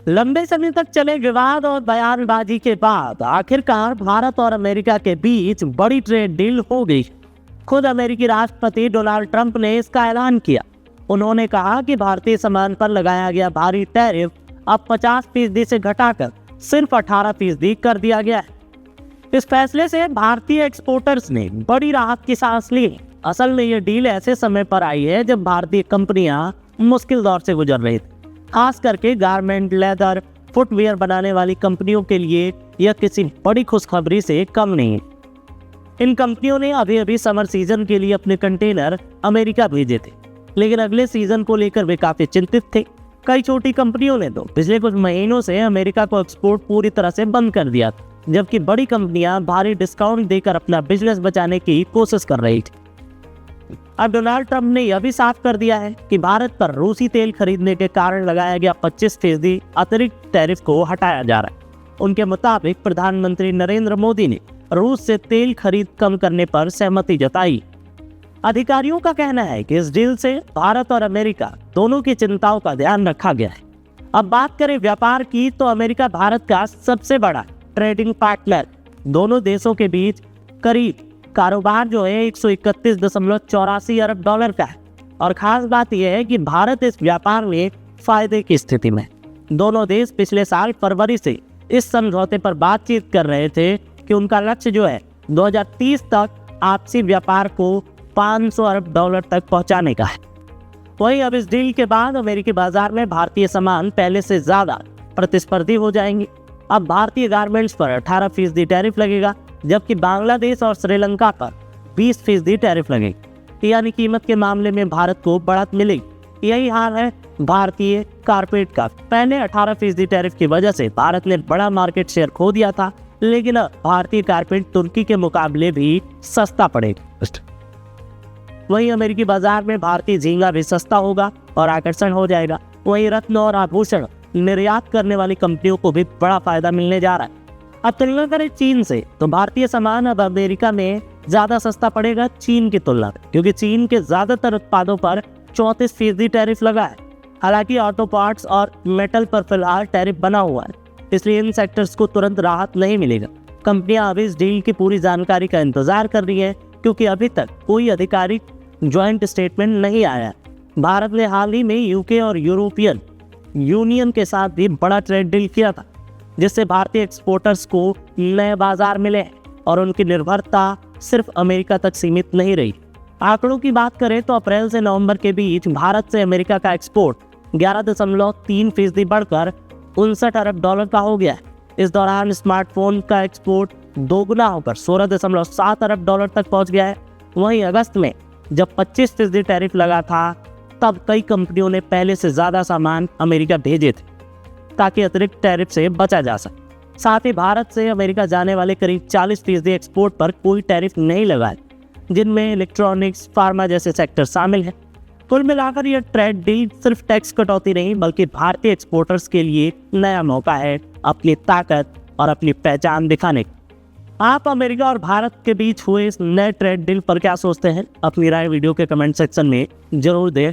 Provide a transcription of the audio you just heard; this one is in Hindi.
लंबे समय तक चले विवाद और बयानबाजी के बाद आखिरकार भारत और अमेरिका के बीच बड़ी ट्रेड डील हो गई। खुद अमेरिकी राष्ट्रपति डोनाल्ड ट्रंप ने इसका ऐलान किया। उन्होंने कहा कि भारतीय सामान पर लगाया गया भारी टैरिफ अब 50% से घटाकर सिर्फ 18% कर दिया गया है। इस फैसले से भारतीय एक्सपोर्टर्स ने बड़ी राहत की सांस ली। असल में ये डील ऐसे समय पर आई है जब भारतीय कंपनियां मुश्किल दौर से गुजर रही थी। खास करके गारमेंट, लेदर, फुटवेयर बनाने वाली कंपनियों के लिए यह किसी बड़ी खुशखबरी से कम नहीं है। इन कंपनियों ने अभी अभी समर सीजन के लिए अपने कंटेनर अमेरिका भेजे थे, लेकिन अगले सीजन को लेकर वे काफी चिंतित थे। कई छोटी कंपनियों ने तो पिछले कुछ महीनों से अमेरिका को एक्सपोर्ट पूरी तरह से बंद कर दिया था, जबकि बड़ी कंपनियां भारी डिस्काउंट देकर अपना बिजनेस बचाने की कोशिश कर रही थी। अब डोनाल्ड ट्रंप ने यह भी साफ कर दिया है कि भारत पर रूसी तेल खरीदने के कारण लगाया गया 25% अतिरिक्त टैरिफ को हटाया जा रहा है। उनके मुताबिक प्रधानमंत्री नरेंद्र मोदी ने रूस से तेल खरीद कम करने पर सहमति जताई। अधिकारियों का कहना है कि इस डील से भारत और अमेरिका दोनों की चिंताओं का ध्यान रखा गया है। अब बात करें व्यापार की, तो अमेरिका भारत का सबसे बड़ा ट्रेडिंग पार्टनर। दोनों देशों के बीच करीब कारोबार जो है 131.84 अरब डॉलर का है। और खास बात यह है कि भारत इस व्यापार में फायदे की स्थिति में। दोनों देश पिछले साल फरवरी से इस समझौते पर बातचीत कर रहे थे कि उनका लक्ष्य जो है 2030 तक आपसी व्यापार को 500 अरब डॉलर तक पहुंचाने का है। वहीं अब इस डील के बाद अमेरिकी बाजार में भारतीय सामान पहले से ज्यादा प्रतिस्पर्धी हो जाएंगे। अब भारतीय गारमेंट्स पर 18% टैरिफ लगेगा, जबकि बांग्लादेश और श्रीलंका पर 20% टैरिफ लगेगी। यानी कीमत के मामले में भारत को बढ़त मिलेगी। यही हाल है भारतीय कारपेट का। पहले 18% टैरिफ की वजह से भारत ने बड़ा मार्केट शेयर खो दिया था, लेकिन अब भारतीय कारपेट तुर्की के मुकाबले भी सस्ता पड़ेगा। वहीं अमेरिकी बाजार में भारतीय झींगा भी सस्ता होगा और आकर्षण हो जाएगा। वहीं रत्न और आभूषण निर्यात करने वाली कंपनियों को भी बड़ा फायदा मिलने जा रहा है। अब तुलना करें चीन से, तो भारतीय सामान अब अमेरिका में ज्यादा सस्ता पड़ेगा चीन की तुलना में, क्योंकि चीन के ज्यादातर उत्पादों पर 34% टैरिफ लगा है। हालांकि ऑटो पार्ट्स और मेटल पर फिलहाल टैरिफ बना हुआ है, इसलिए इन सेक्टर्स को तुरंत राहत नहीं मिलेगा। कंपनियां अभी इस डील की पूरी जानकारी का इंतजार कर रही हैं, क्योंकि अभी तक कोई आधिकारिक ज्वाइंट स्टेटमेंट नहीं आया। भारत ने हाल ही में यूके और यूरोपियन यूनियन के साथ भी बड़ा ट्रेड डील किया था, जिससे भारतीय एक्सपोर्टर्स को नए बाजार मिले और उनकी निर्भरता सिर्फ अमेरिका तक सीमित नहीं रही। आंकड़ों की बात करें तो अप्रैल से नवंबर के बीच भारत से अमेरिका का एक्सपोर्ट 11.3% बढ़कर 59 अरब डॉलर का हो गया है। इस दौरान स्मार्टफोन का एक्सपोर्ट दोगुना होकर 16.7 अरब डॉलर तक पहुंच गया है। वहीं अगस्त में जब 25% टैरिफ लगा था, तब कई कंपनियों ने पहले से ज्यादा सामान अमेरिका भेजे थे ताकि अतिरिक्त टैरिफ से बचा जा सके। साथ ही भारत से अमेरिका जाने वाले करीब 40% एक्सपोर्ट पर कोई टैरिफ नहीं लगा है, जिनमें इलेक्ट्रॉनिक्स, फार्मा जैसे सेक्टर शामिल हैं। कुल मिलाकर यह ट्रेड डील सिर्फ टैक्स कटौती नहीं, बल्कि भारतीय एक्सपोर्टर्स के लिए नया मौका है अपनी ताकत और अपनी पहचान दिखाने का। आप अमेरिका और भारत के बीच हुए इस नए ट्रेड डील पर क्या सोचते हैं? अपनी राय वीडियो के कमेंट सेक्शन में जरूर दें।